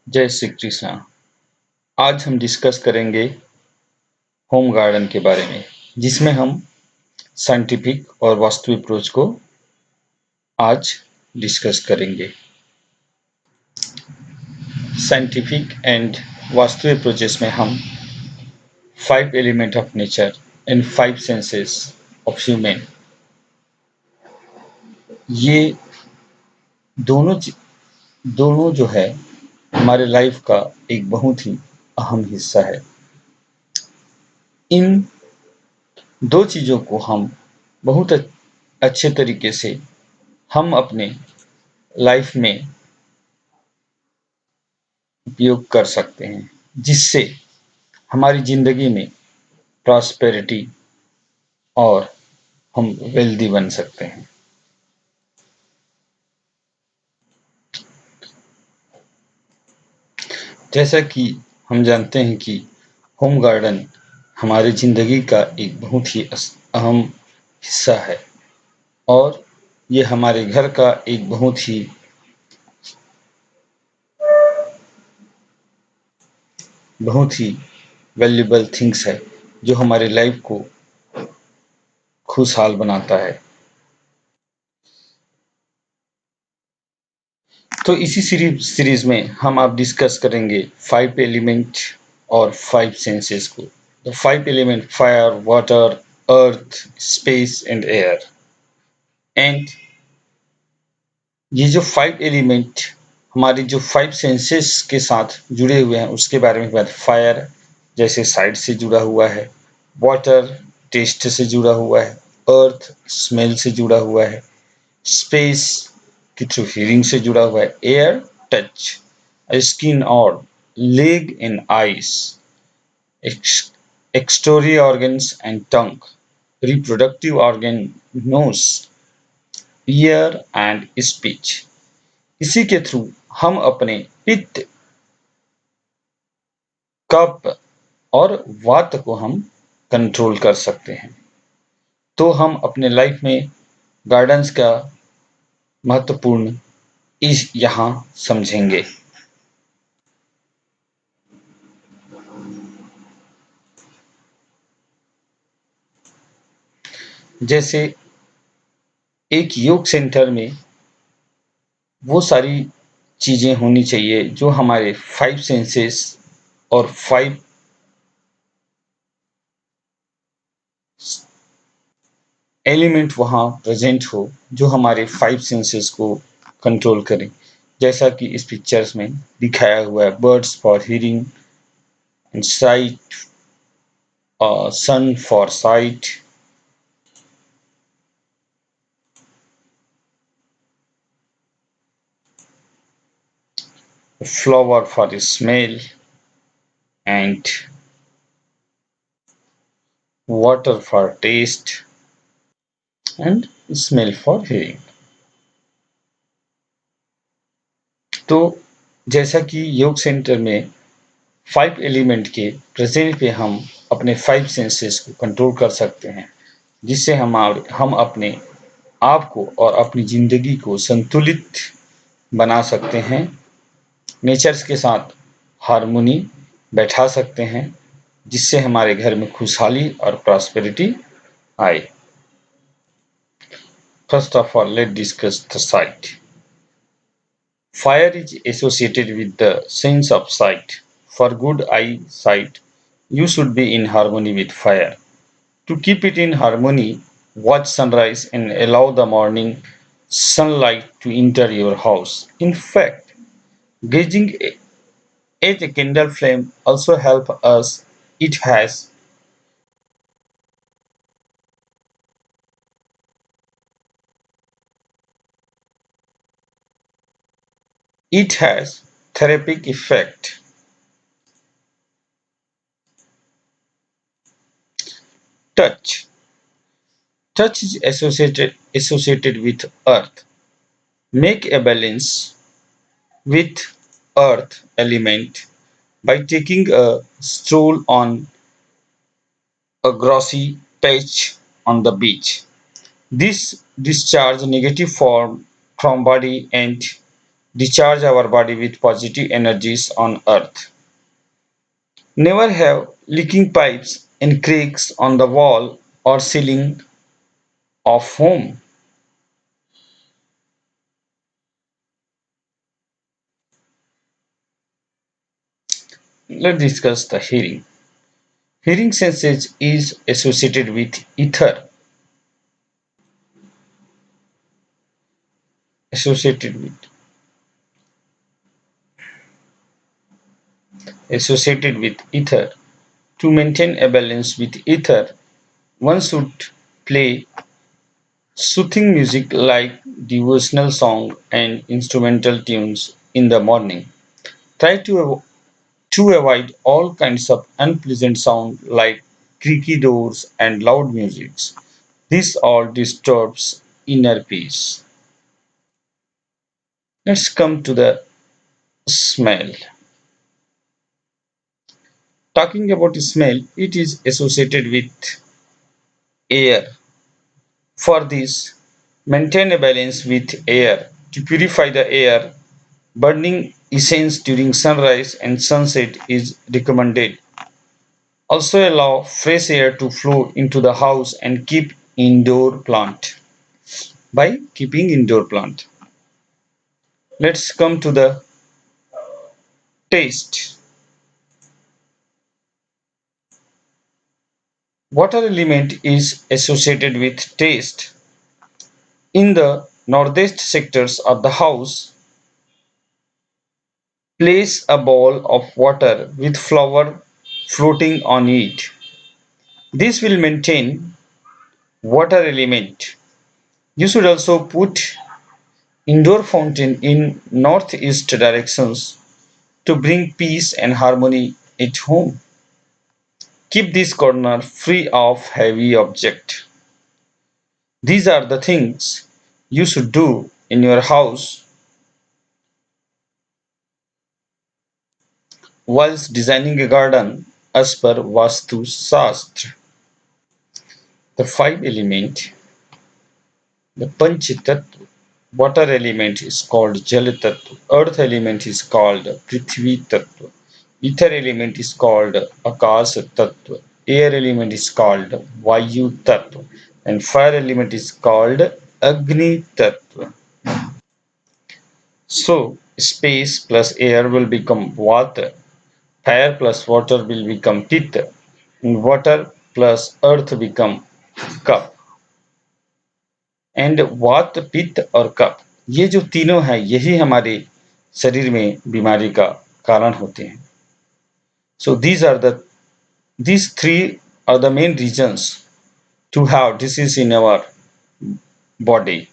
जय श्री कृष्णा। आज हम डिस्कस करेंगे होम गार्डन के बारे में, जिसमें हम साइंटिफिक और वास्तु अप्रोच को आज डिस्कस करेंगे। साइंटिफिक एंड वास्तु अप्रोचेस में हम 5 element of nature and 5 senses of human, ये दोनों दोनों जो है हमारे लाइफ का एक बहुत ही अहम हिस्सा है। इन दो चीज़ों को हम बहुत अच्छे तरीके से हम अपने लाइफ में उपयोग कर सकते हैं, जिससे हमारी ज़िंदगी में प्रॉस्पेरिटी और हम वेल्दी बन सकते हैं। जैसा कि हम जानते हैं कि होम गार्डन हमारी ज़िंदगी का एक बहुत ही अहम हिस्सा है और ये हमारे घर का एक बहुत ही वैल्यूएबल थिंग्स है, जो हमारी लाइफ को खुशहाल बनाता है। तो इसी सीरीज में हम आप डिस्कस करेंगे 5 एलिमेंट और 5 सेंसेस को। The 5 element: fire, water, earth, space and air. And ये जो 5 एलिमेंट हमारी जो 5 सेंसेस के साथ जुड़े हुए हैं, उसके बारे में बात। फायर जैसे साइड से जुड़ा हुआ है, वाटर टेस्ट से जुड़ा हुआ है, अर्थ स्मेल से जुड़ा हुआ है, स्पेस की थ्रू हियरिंग से जुड़ा हुआ है, एयर टच, स्किन और leg and eyes, excretory organs and tongue, reproductive organ nose, ear and speech. इसी के थ्रू हम अपने पित्त, कफ और वात को हम कंट्रोल कर सकते हैं। तो हम अपने लाइफ में गार्डन्स का महत्वपूर्ण इस यहाँ समझेंगे। जैसे एक योग सेंटर में वो सारी चीज़ें होनी चाहिए जो हमारे 5 सेंसेस और 5 एलिमेंट वहाँ प्रेजेंट हो, जो हमारे 5 सेंसेस को कंट्रोल करें। जैसा कि इस पिक्चर्स में दिखाया हुआ है, birds for hearing and sight, sun for sight, flower for the smell, and water for taste, and smell for hearing। तो जैसा कि योग सेंटर में 5 एलिमेंट के प्रेजेंट पे हम अपने 5 सेंसेस को कंट्रोल कर सकते हैं, जिससे हम अपने आप को और अपनी ज़िंदगी को संतुलित बना सकते हैं, नेचर्स के साथ हार्मोनी बैठा सकते हैं, जिससे हमारे घर में खुशहाली और प्रॉस्पेरिटी आए। First of all, let's discuss the sight. Fire is associated with the sense of sight. For good eyesight, you should be in harmony with fire. To keep it in harmony, watch sunrise and allow the morning sunlight to enter your house. In fact, gazing at a candle flame also helps us. It has it has therapeutic effect. Touch. Touch is associated with earth. Make a balance with earth element by taking a stroll on a grassy patch on the beach. This discharge negative form from body and recharge our body with positive energies on earth. Never have leaking pipes and cracks on the wall or ceiling of home. Let's discuss the hearing. Hearing senses is associated with ether, associated with associated with ether. To maintain a balance with ether, one should play soothing music like devotional song and instrumental tunes in the morning. Try to avoid all kinds of unpleasant sound like creaky doors and loud music. This all disturbs inner peace. Let's come to the smell. Talking about smell, it is associated with air. For this, maintain a balance with air. To purify the air, burning incense during sunrise and sunset is recommended. Also allow fresh air to flow into the house and keep indoor plant. By keeping indoor plant. Let's come to the taste. Water element is associated with taste. In the northeast sectors of the house, place a bowl of water with flour floating on it. This will maintain water element. You should also put indoor fountain in northeast directions to bring peace and harmony at home. Keep this corner free of heavy object. These are the things you should do in your house whilst designing a garden as per Vastu Sastra. The five element, the Panchatattva. Water element is called Jal Tattva. Earth element is called Prithvi Tattva. Ether element is called Akash Tattva. Air element is called Vayu Tattva. And fire element is called Agni Tattva. So, space plus air will become water. Fire plus water will become pitta. And water plus earth become cup. And वात पित्त और कफ, ये जो तीनों हैं यही हमारे शरीर में बीमारी का कारण होते हैं. सो these three are the main reasons to have disease in our body.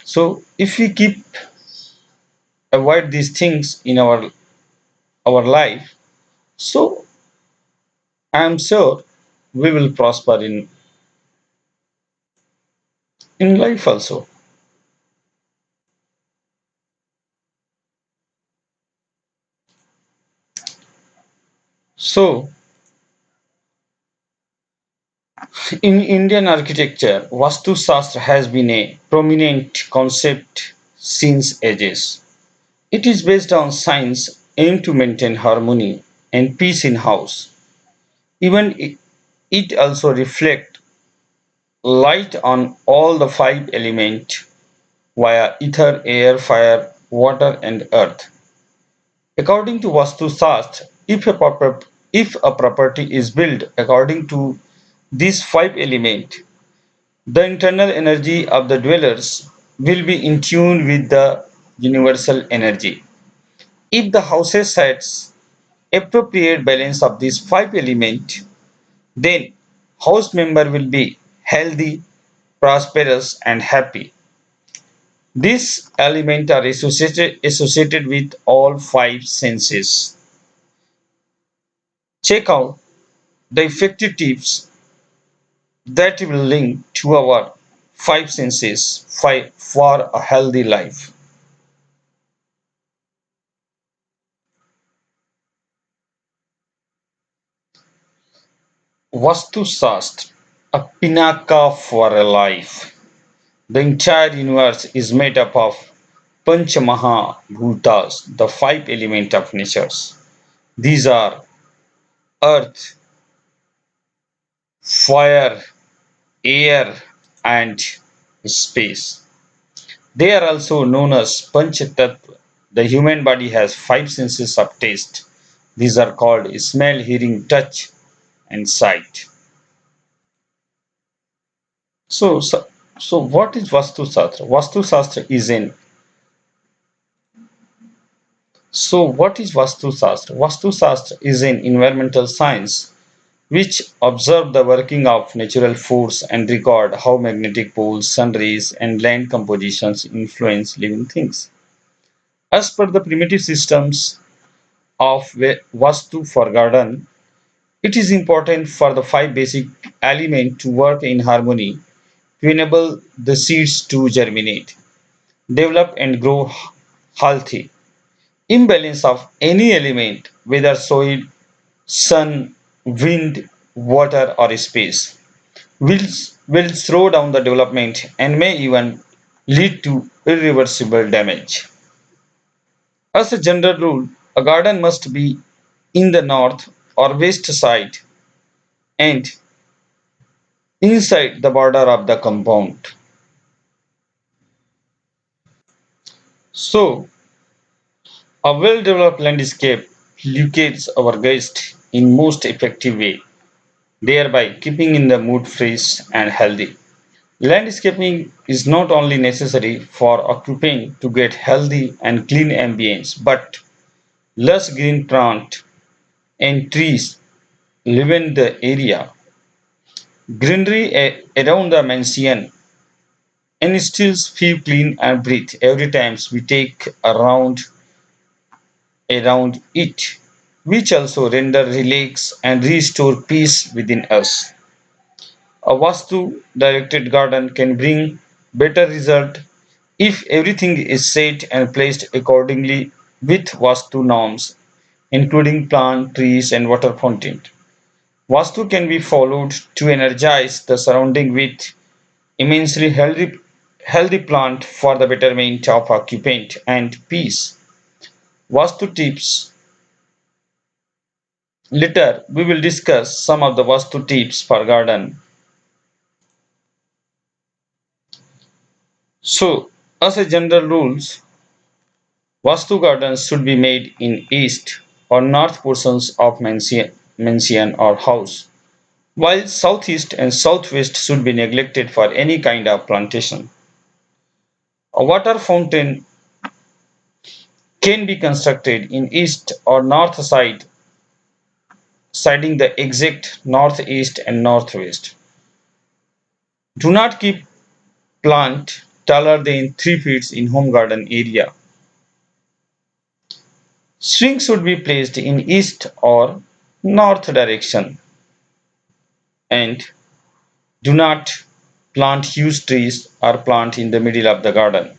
So if we keep avoid these things in our life, so I am sure we will prosper in life also. So in Indian architecture, Vastu Sastra has been a prominent concept since ages. It is based on science aimed to maintain harmony and peace in house. Even it also reflects light on all the five elements via ether, air, fire, water, and earth. According to Vastu Sastra, if a property is built according to these five elements, the internal energy of the dwellers will be in tune with the universal energy. If the houses sets appropriate balance of these five elements, then house member will be healthy, prosperous, and happy. These elements are associated with all five senses. Check out the effective tips that will link to our five senses for a healthy life. Vastu Sastra, a pinaka for a life. The entire universe is made up of Panchamahabhutas, the five elements of natures. These are earth, fire, air, and space. They are also known as Panchatattva. The human body has five senses of taste. These are called smell, hearing, touch, and sight. So, so, so what is Vastu Sastra? Vastu Sastra is an what is Vastu Sastra? Vastu Sastra is an environmental science which observe the working of natural force and record how magnetic poles, sun rays, and land compositions influence living things. As per the primitive systems of Vastu for garden, it is important for the five basic elements to work in harmony to enable the seeds to germinate, develop, and grow healthy. Imbalance of any element, whether soil, sun, wind, water, or space, will, will slow down the development and may even lead to irreversible damage. As a general rule, a garden must be in the north or west side and inside the border of the compound. So, a well-developed landscape locates our guest in most effective way, thereby keeping in the mood fresh and healthy. Landscaping is not only necessary for occupying to get healthy and clean ambience, but lush green plant and trees liven the area. Greenery around the mansion instills feel clean and breathe every time we take around it, which also render relax and restore peace within us. A Vastu directed garden can bring better result if everything is set and placed accordingly with Vastu norms, including plant, trees, and water fountain. Vastu can be followed to energize the surrounding with immensely healthy plant for the betterment of occupant and peace. Vastu tips. Later, we will discuss some of the Vastu tips for garden. So, as a general rules, Vastu gardens should be made in east or north portions of mansion or house, while southeast and southwest should be neglected for any kind of plantation. A water fountain can be constructed in east or north side, siding the exact northeast and northwest. Do not keep plant taller than 3 feet in home garden area. Swing should be placed in east or north direction, and do not plant huge trees or plant in the middle of the garden.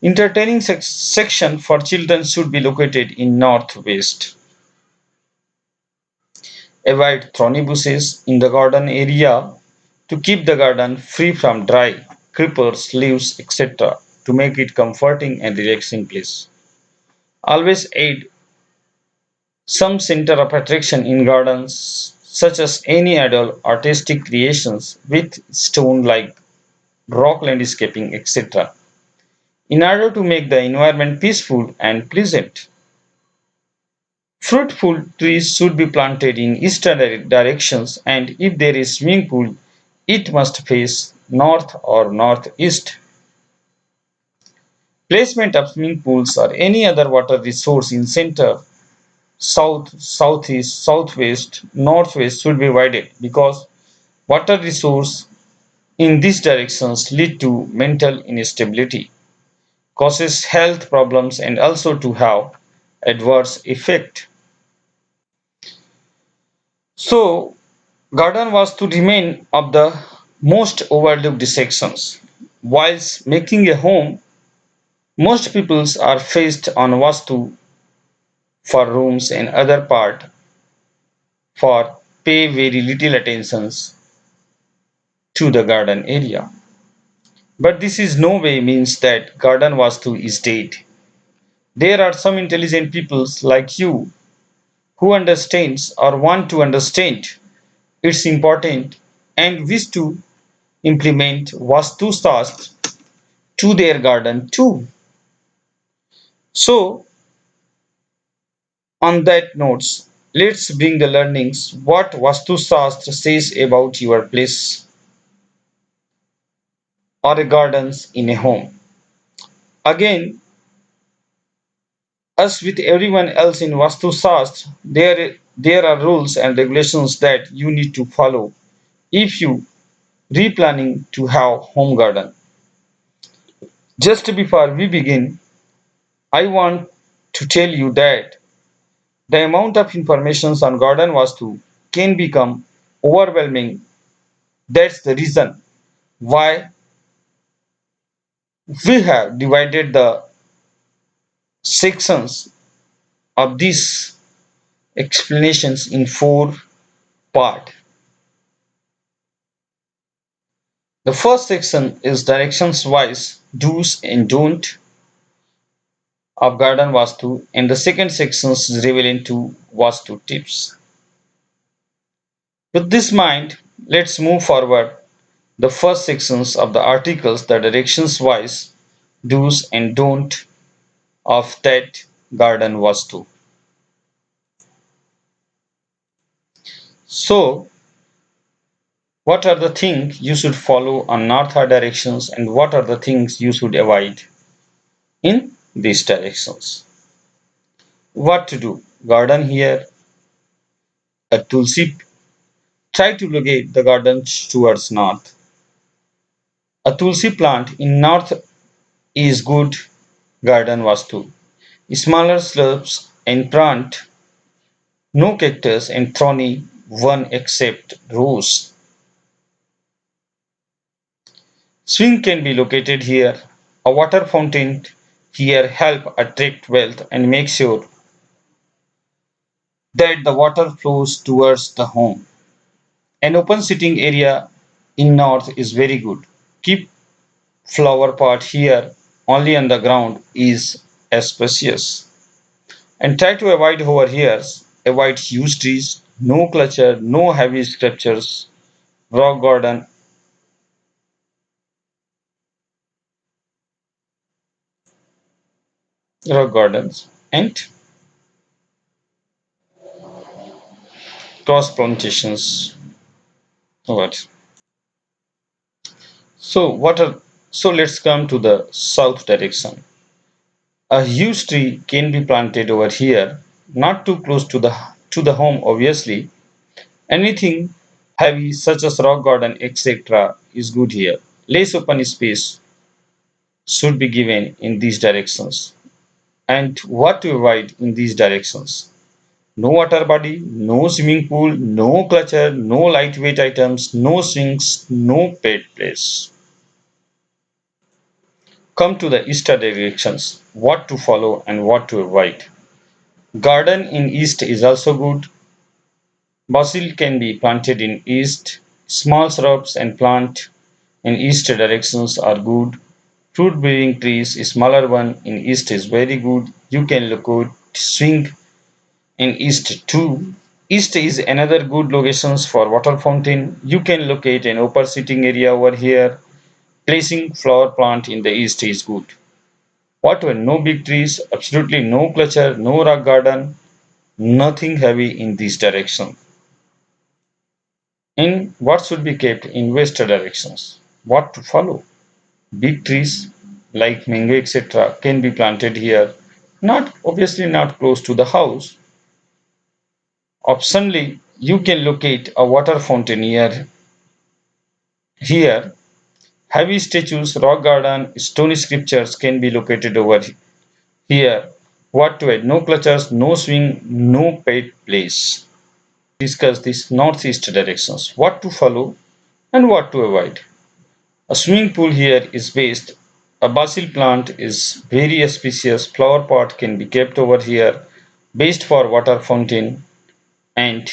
Entertaining section for children should be located in northwest. Avoid thorny bushes in the garden area to keep the garden free from dry, creepers, leaves, etc. to make it comforting and relaxing place. Always add some center of attraction in gardens such as any adult artistic creations with stone like rock landscaping, etc. in order to make the environment peaceful and pleasant. Fruitful trees should be planted in eastern directions, and if there is swimming pool, it must face north or northeast. Placement of swimming pools or any other water resource in center, south, southeast, southwest, northwest should be avoided because water resource in these directions lead to mental instability, causes health problems, and also to have adverse effect. So, garden was to remain of the most overlooked sections. Whilst making a home, most peoples are faced on Vastu for rooms and other part for pay very little attentions to the garden area. But this is no way means that garden vastu is dead. There are some intelligent peoples like you who understands or want to understand its important and wish to implement Vastu Sastra to their garden too. So, on that notes, let's bring the learnings what Vastu Sastra says about your place or a gardens in a home. Again, as with everyone else in Vastu Shastra, there are rules and regulations that you need to follow if you replanning to have home garden. Just before we begin, I want to tell you that the amount of information on garden Vastu can become overwhelming. That's the reason why we have divided the sections of these explanations in four parts. The first section is directions wise do's and don't of garden vastu, and the second section is relevant to vastu tips. With this mind, let's move forward. The first sections of the articles, the directions wise do's and don't of that garden vastu. So, what are the things you should follow on north directions, and what are the things you should avoid in these directions? What to do? Garden here, a tulsi. Try to locate the garden towards north. A tulsi plant in north is good garden vastu. Smaller slopes and plant no cactus and thorny one except rose. Swing can be located here. A water fountain here help attract wealth and make sure that the water flows towards the home. An open sitting area in north is very good. Keep flower pot here only on the ground is auspicious. And try to avoid over here. Avoid huge trees, no clutter, no heavy sculptures, rock garden, rock gardens, and cross plantations. What? So what are so let's come to the south direction. A huge tree can be planted over here, not too close to the home obviously. Anything heavy such as rock garden etc. is good here. Less open space should be given in these directions. And what to avoid in these directions? No water body, no swimming pool, no clutter, no lightweight items, no swings, no pet place. Come to the east directions, what to follow and what to avoid. Garden in east is also good. Basil can be planted in east. Small shrubs and plant in east directions are good. Fruit bearing trees, a smaller one in east is very good. You can locate swing in east too. East is another good locations for water fountain. You can locate an open sitting area over here. Placing flower plant in the east is good. What were no big trees, absolutely no clutter, no rock garden, nothing heavy in this direction. In what should be kept in west directions? What to follow? Big trees like mango etc. can be planted here. Not obviously not close to the house. Optionally, you can locate a water fountain here. Heavy statues, rock garden, stone sculptures can be located over here. What to add? No clutches, no swing, no pet place. Discuss this northeast directions. What to follow and what to avoid. A swimming pool here is best. A basil plant is very auspicious. Flower pot can be kept over here. Best for water fountain and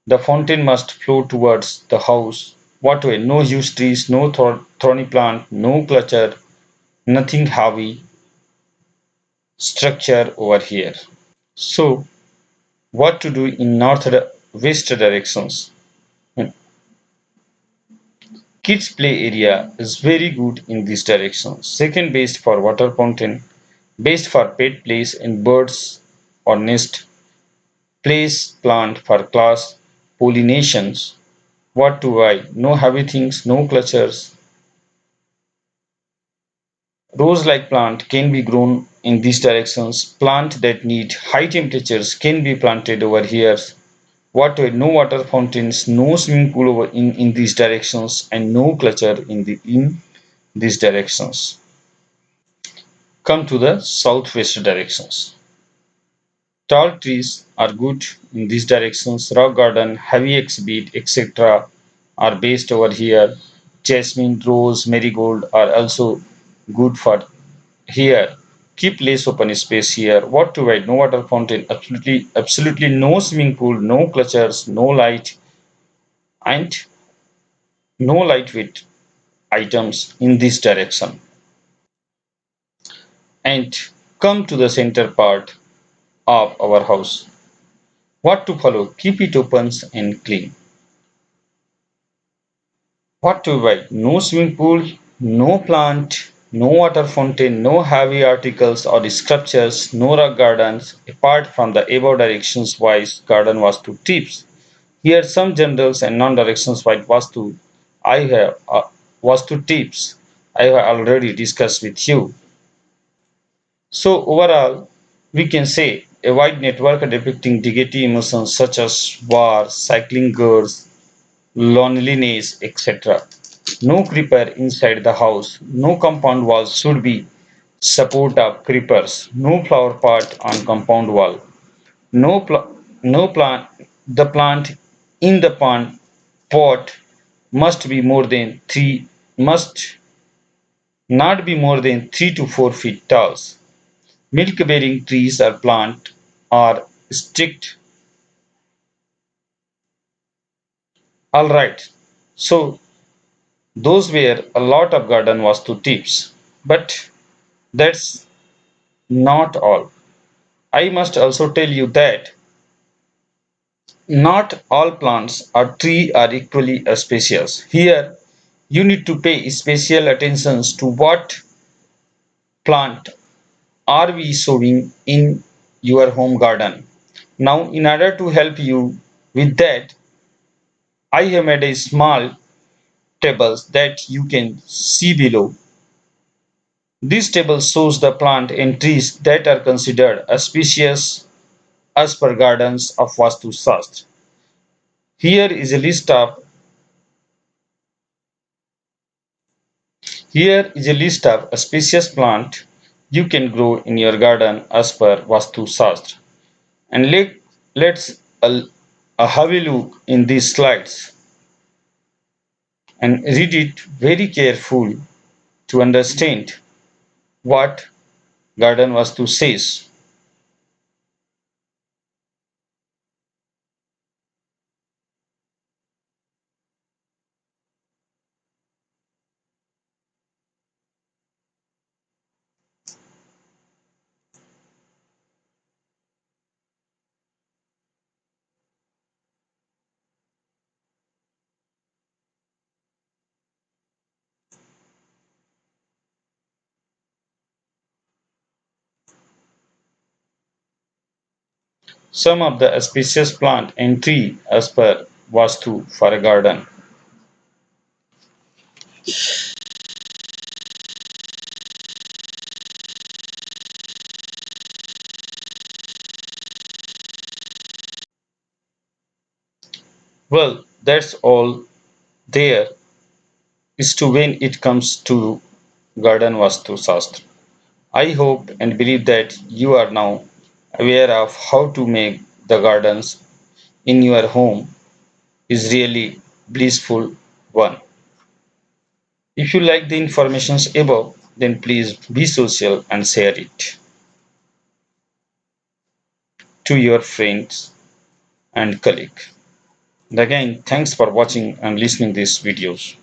the fountain must flow towards the house. What way? No huge trees, no thorny plant, no clutter, nothing heavy structure over here. So, what to do in north west directions? Kids play area is very good in this direction. Second best for water fountain, best for pet place and birds or nest, place plant for class pollinations. What to buy? No heavy things, no clutches. Rose-like plant can be grown in these directions. Plant that need high temperatures can be planted over here. Water, no water fountains, no swimming pool over in these directions, and no clutter in these directions. Come to the southwest directions. Tall trees are good in these directions. Rock garden, heavy exhibit, etc. are based over here. Jasmine, rose, marigold are also good for here. Keep less open space here. What to avoid? No water fountain, absolutely no swimming pool, no clutches, no light, and no lightweight items in this direction. And come to the center part of our house. What to follow? Keep it open and clean. What to avoid? No swimming pool, no plant, no water fountain, no heavy articles or sculptures, no rock gardens. Apart from the above directions wise garden Vastu tips. Here some generals and non-directions wise Vastu tips I have already discussed with you. So overall, we can say a wide network depicting negative emotions such as war, cycling girls, loneliness, etc. No creeper inside the house. No compound walls should be support of creepers. No flower pot on compound wall. No no plant. The plant in the pot must be more than three must not be more than 3 to 4 feet tall. Milk bearing trees or plant are strict. All right. So those were a lot of garden vastu tips, but that's not all. I must also tell you that not all plants or trees are equally auspicious. Here, you need to pay special attention to what plant are we sowing in your home garden. Now, in order to help you with that, I have made a small tables that you can see below. This table shows the plant and trees that are considered auspicious as per gardens of Vastu Sastra. Here is a list of auspicious plant you can grow in your garden as per Vastu Sastra. And let's have a look in these slides and read it very carefully to understand what Garden Vastu says. Some of the auspicious plant and tree as per Vastu for a garden. Well, that's all there is to when it comes to Garden Vastu Shastra. I hope and believe that you are now aware of how to make the gardens in your home is really blissful one. If you like the informations above, then please be social and share it to your friends and colleagues. And again, thanks for watching and listening these videos.